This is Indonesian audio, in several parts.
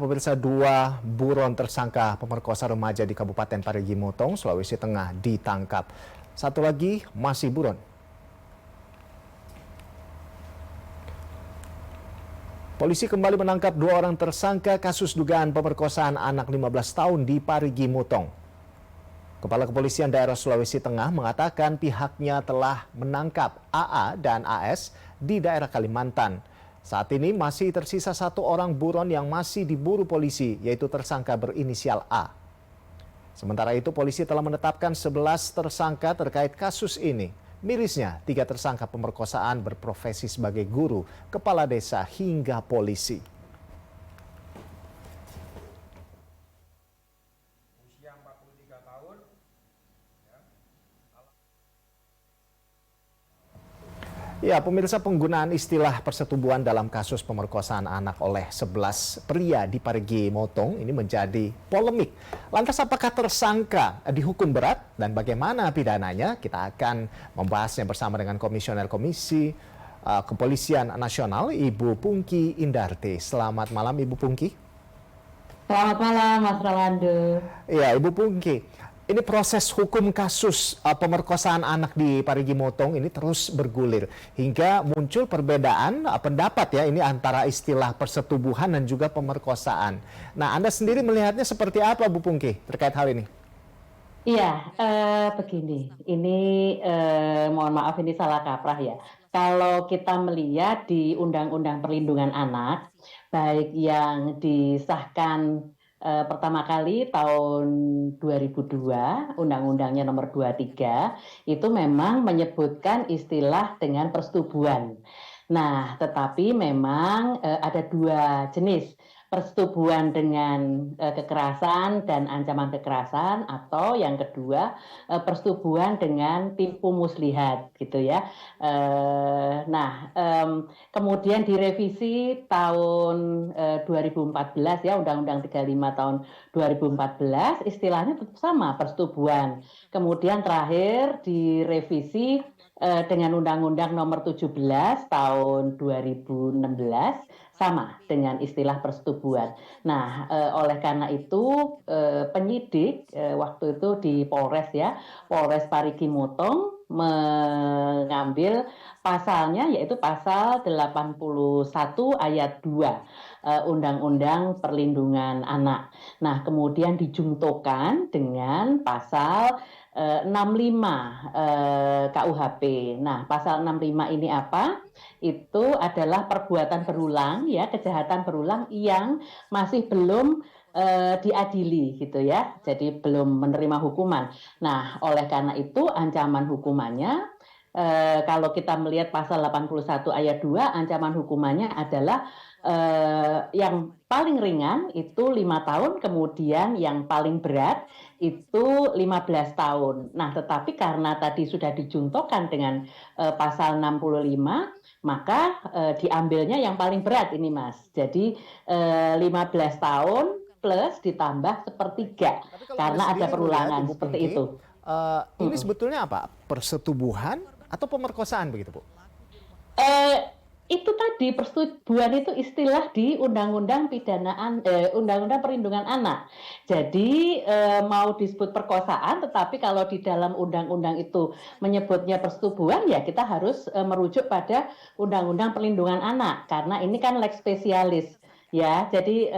Pemirsa, dua buron tersangka pemerkosa remaja di Kabupaten Parigi Motong, Sulawesi Tengah ditangkap. Satu lagi masih buron. Polisi kembali menangkap dua orang tersangka kasus dugaan pemerkosaan anak 15 tahun di Parigi Motong. Kepala Kepolisian Daerah Sulawesi Tengah mengatakan pihaknya telah menangkap AA dan AS di daerah Kalimantan. Saat ini masih tersisa satu orang buron yang masih diburu polisi, yaitu tersangka berinisial A. Sementara itu, polisi telah menetapkan 11 tersangka terkait kasus ini. Mirisnya, 3 tersangka pemerkosaan berprofesi sebagai guru, kepala desa, hingga polisi. Usia 43 tahun. Ya, pemirsa, penggunaan istilah persetubuhan dalam kasus pemerkosaan anak oleh 11 pria di Parigi Motong ini menjadi polemik. Lantas apakah tersangka dihukum berat dan bagaimana pidananya? Kita akan membahasnya bersama dengan Komisioner Komisi Kepolisian Nasional, Ibu Pungki Indarti. Selamat malam, Ibu Pungki. Selamat malam, Mas Rolando. Ya, Ibu Pungki. Ini proses hukum kasus pemerkosaan anak di Parigi Motong ini terus bergulir hingga muncul perbedaan pendapat ya ini antara istilah persetubuhan dan juga pemerkosaan. Nah, Anda sendiri melihatnya seperti apa, Bu Pungki, terkait hal ini? Iya, begini, ini mohon maaf ini salah kaprah ya. Kalau kita melihat di Undang-Undang Perlindungan Anak, baik yang disahkan pertama kali tahun 2002, Undang-Undangnya nomor 23, itu memang menyebutkan istilah dengan persetubuhan. Nah, tetapi memang ada dua jenis. Persetubuhan dengan kekerasan dan ancaman kekerasan, atau yang kedua persetubuhan dengan tipu muslihat gitu ya. Kemudian direvisi tahun 2014 ya, Undang-Undang 35 tahun 2014, istilahnya tetap sama, persetubuhan. Kemudian terakhir direvisi dengan Undang-Undang nomor 17 tahun 2016, sama dengan istilah persetubuhan. Nah, oleh karena itu penyidik waktu itu di Polres ya, Polres Parigi Motong mengambil pasalnya, yaitu pasal 81 ayat 2 Undang-Undang Perlindungan Anak. Nah, kemudian dijungtokan dengan pasal 65 KUHP. Nah, pasal 65 ini apa? Itu adalah perbuatan berulang ya, kejahatan berulang yang masih belum diadili gitu ya. Jadi belum menerima hukuman. Nah, oleh karena itu ancaman hukumannya kalau kita melihat pasal 81 ayat 2, ancaman hukumannya adalah yang paling ringan itu 5 tahun, kemudian yang paling berat itu 15 tahun. Nah, tetapi karena tadi sudah dijungtokan dengan pasal 65, maka diambilnya yang paling berat ini, Mas. Jadi 15 tahun plus ditambah sepertiga karena ada perulangan Ibu seperti Pungki, itu. ini sebetulnya apa? Persetubuhan atau pemerkosaan begitu, Bu? Itu tadi, persetubuhan itu istilah di Undang-Undang Undang-Undang Perlindungan Anak. Jadi mau disebut perkosaan, tetapi kalau di dalam undang-undang itu menyebutnya persetubuhan, ya kita harus merujuk pada Undang-Undang Perlindungan Anak, karena ini kan lex spesialis. Ya, jadi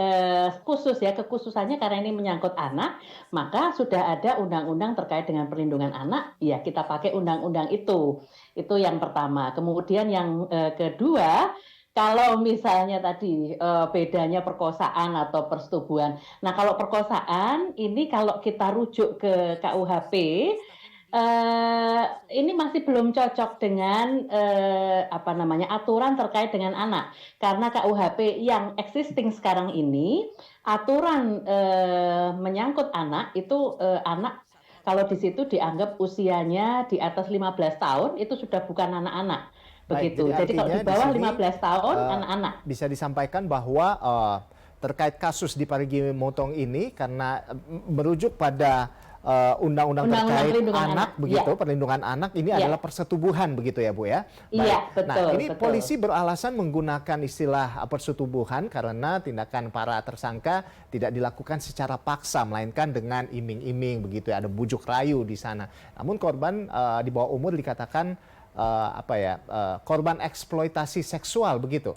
khusus ya, kekhususannya karena ini menyangkut anak, maka sudah ada undang-undang terkait dengan perlindungan anak, ya kita pakai undang-undang itu. Itu yang pertama. Kemudian yang kedua, kalau misalnya tadi bedanya perkosaan atau persetubuhan. Nah, kalau perkosaan ini kalau kita rujuk ke KUHP, ini masih belum cocok dengan aturan terkait dengan anak, karena KUHP yang existing sekarang ini aturan menyangkut anak itu anak kalau di situ dianggap usianya di atas 15 tahun itu sudah bukan anak-anak. Begitu. Jadi kalau di bawah 15 tahun anak-anak. Bisa disampaikan bahwa terkait kasus di Parigi Motong ini karena merujuk pada undang-undang Undang-undang terkait perlindungan anak anak. begitu, Iya. perlindungan anak ini Iya. adalah persetubuhan begitu ya Bu ya. Iya, Baik. Nah, betul, ini betul. polisi beralasan menggunakan istilah persetubuhan karena tindakan para tersangka tidak dilakukan secara paksa melainkan dengan iming-iming begitu ya, ada bujuk rayu di sana. Namun korban di bawah umur dikatakan korban eksploitasi seksual begitu.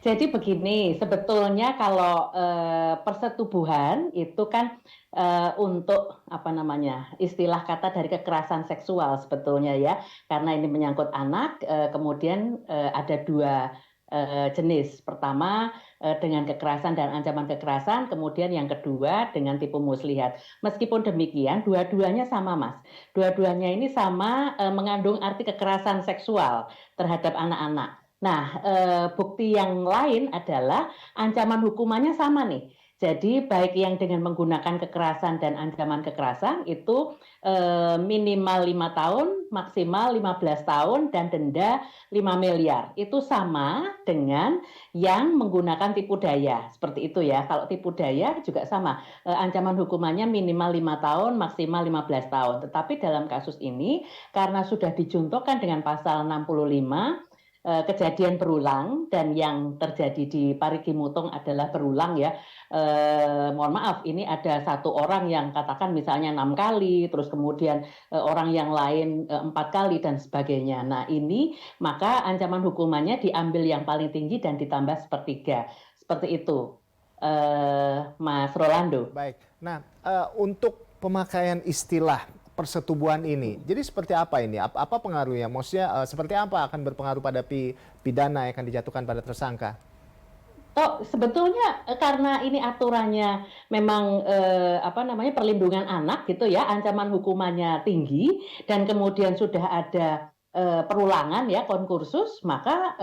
Jadi begini, sebetulnya kalau persetubuhan itu kan untuk apa namanya, istilah kata dari kekerasan seksual sebetulnya ya, karena ini menyangkut anak, kemudian ada dua jenis. Pertama dengan kekerasan dan ancaman kekerasan, kemudian yang kedua dengan tipu muslihat. Meskipun demikian, dua-duanya sama Mas. Dua-duanya ini sama mengandung arti kekerasan seksual terhadap anak-anak. Nah, bukti yang lain adalah ancaman hukumannya sama nih. Jadi baik yang dengan menggunakan kekerasan dan ancaman kekerasan itu minimal 5 tahun, maksimal 15 tahun dan denda 5 miliar. Itu sama dengan yang menggunakan tipu daya. Seperti itu ya. Kalau tipu daya juga sama. Ancaman hukumannya minimal 5 tahun, maksimal 15 tahun. Tetapi dalam kasus ini karena sudah dijuntokan dengan pasal 65 kejadian berulang dan yang terjadi di Parigi Mutong adalah berulang ya. Mohon maaf, ini ada satu orang yang katakan misalnya 6 kali, terus kemudian orang yang lain 4 kali dan sebagainya. Nah ini maka ancaman hukumannya diambil yang paling tinggi dan ditambah sepertiga. Seperti itu, Mas Rolando. Baik. Nah, untuk pemakaian istilah persetubuhan ini, jadi seperti apa ini? Apa pengaruhnya? Maksudnya seperti apa akan berpengaruh pada pidana yang akan dijatuhkan pada tersangka? Sebetulnya karena ini aturannya memang apa namanya perlindungan anak gitu ya, ancaman hukumannya tinggi dan kemudian sudah ada perulangan ya konkursus, maka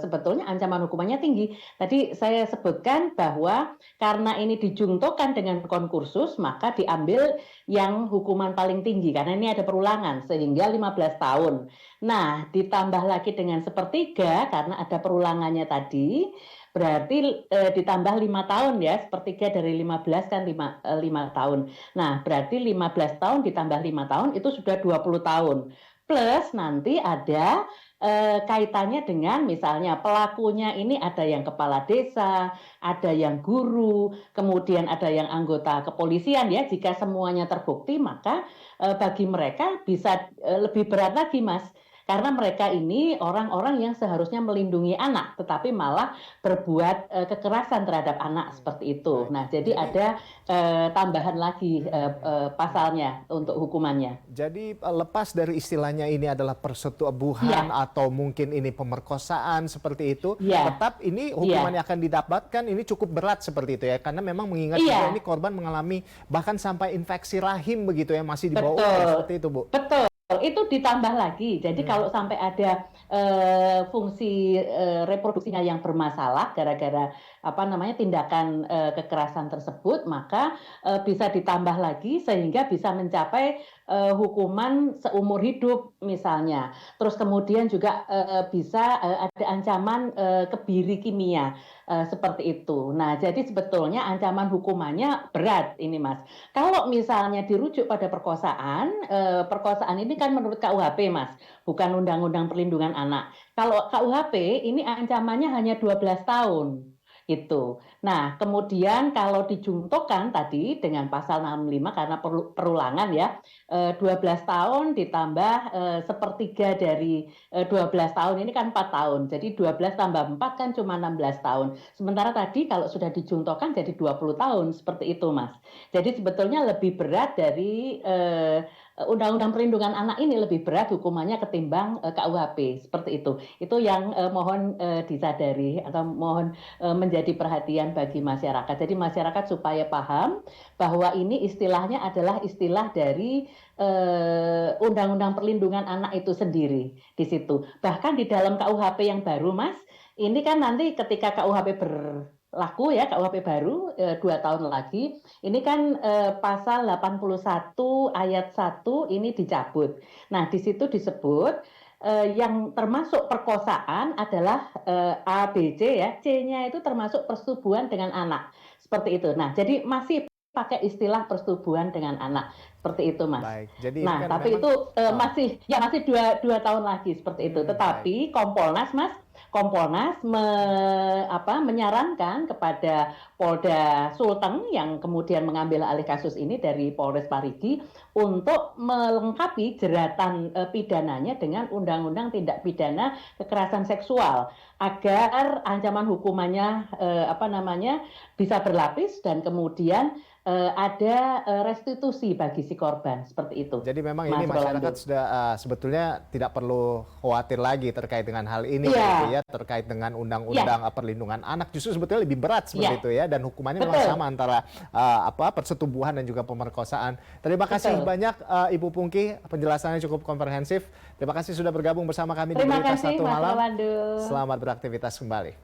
sebetulnya ancaman hukumannya tinggi. Tadi saya sebutkan bahwa karena ini dijungtokan dengan konkursus, maka diambil yang hukuman paling tinggi karena ini ada perulangan sehingga 15 tahun. Nah, ditambah lagi dengan sepertiga karena ada perulangannya tadi, berarti ditambah 5 tahun ya, sepertiga dari 15 kan 5 tahun. Nah, berarti 15 tahun ditambah 5 tahun itu sudah 20 tahun. Plus nanti ada kaitannya dengan misalnya pelakunya ini ada yang kepala desa, ada yang guru, kemudian ada yang anggota kepolisian ya. Jika semuanya terbukti maka bagi mereka bisa lebih berat lagi Mas. Karena mereka ini orang-orang yang seharusnya melindungi anak, tetapi malah berbuat kekerasan terhadap anak seperti itu. Nah, jadi ada tambahan lagi pasalnya untuk hukumannya. Jadi lepas dari istilahnya ini adalah persetubuhan atau mungkin ini pemerkosaan seperti itu, tetap ini hukuman yang akan didapatkan ini cukup berat seperti itu ya, karena memang mengingat juga ini korban mengalami bahkan sampai infeksi rahim begitu ya, masih di bawah umur seperti itu Bu. Betul. Itu ditambah lagi. Jadi kalau sampai ada fungsi reproduksinya yang bermasalah gara-gara apa namanya tindakan kekerasan tersebut, maka bisa ditambah lagi sehingga bisa mencapai hukuman seumur hidup misalnya. Terus kemudian juga bisa ada ancaman kebiri kimia seperti itu. Nah, jadi sebetulnya ancaman hukumannya berat ini Mas. Kalau misalnya dirujuk pada perkosaan, perkosaan ini kan menurut KUHP Mas, bukan Undang-Undang Perlindungan Anak. Kalau KUHP ini ancamannya hanya 12 tahun. Gitu. Nah, kemudian kalau dijungtokan tadi dengan pasal 65 karena perulangan ya, 12 tahun ditambah sepertiga dari 12 tahun ini kan 4 tahun. Jadi 12 tambah 4 kan cuma 16 tahun. Sementara tadi kalau sudah dijungtokan jadi 20 tahun seperti itu, Mas. Jadi sebetulnya lebih berat dari Undang-Undang Perlindungan Anak ini lebih berat hukumannya ketimbang KUHP seperti itu. Itu yang mohon disadari atau mohon menjadi perhatian bagi masyarakat. Jadi masyarakat supaya paham bahwa ini istilahnya adalah istilah dari Undang-Undang Perlindungan Anak itu sendiri di situ. Bahkan di dalam KUHP yang baru, Mas, ini kan nanti ketika KUHP berlaku ya, KUHP baru 2 tahun lagi, ini kan pasal 81 ayat 1 ini dicabut. Nah, di situ disebut yang termasuk perkosaan adalah A, B, C ya. C-nya itu termasuk persetubuhan dengan anak. Seperti itu. Nah, jadi masih pakai istilah persetubuhan dengan anak. Seperti itu, Mas. Baik, jadi Nah, kan tapi memang itu masih dua tahun lagi seperti itu. Tetapi Kompolnas, Mas, menyarankan kepada Polda Sulteng yang kemudian mengambil alih kasus ini dari Polres Parigi untuk melengkapi jeratan pidananya dengan Undang-Undang Tindak Pidana Kekerasan Seksual agar ancaman hukumannya bisa berlapis dan kemudian ada restitusi bagi si korban seperti itu. Jadi memang Mas ini masyarakat Rolando. sudah sebetulnya tidak perlu khawatir lagi terkait dengan hal ini, Iya. gitu ya, terkait dengan undang-undang perlindungan anak justru sebetulnya lebih berat seperti Iya. itu ya, dan hukumannya memang Betul. sama antara persetubuhan dan juga pemerkosaan. Terima kasih Betul. banyak Ibu Pungki, penjelasannya cukup komprehensif. Terima kasih sudah bergabung bersama kami di Terima Berita kasih, Satu Mas Malam. Rolando. Selamat beraktivitas kembali.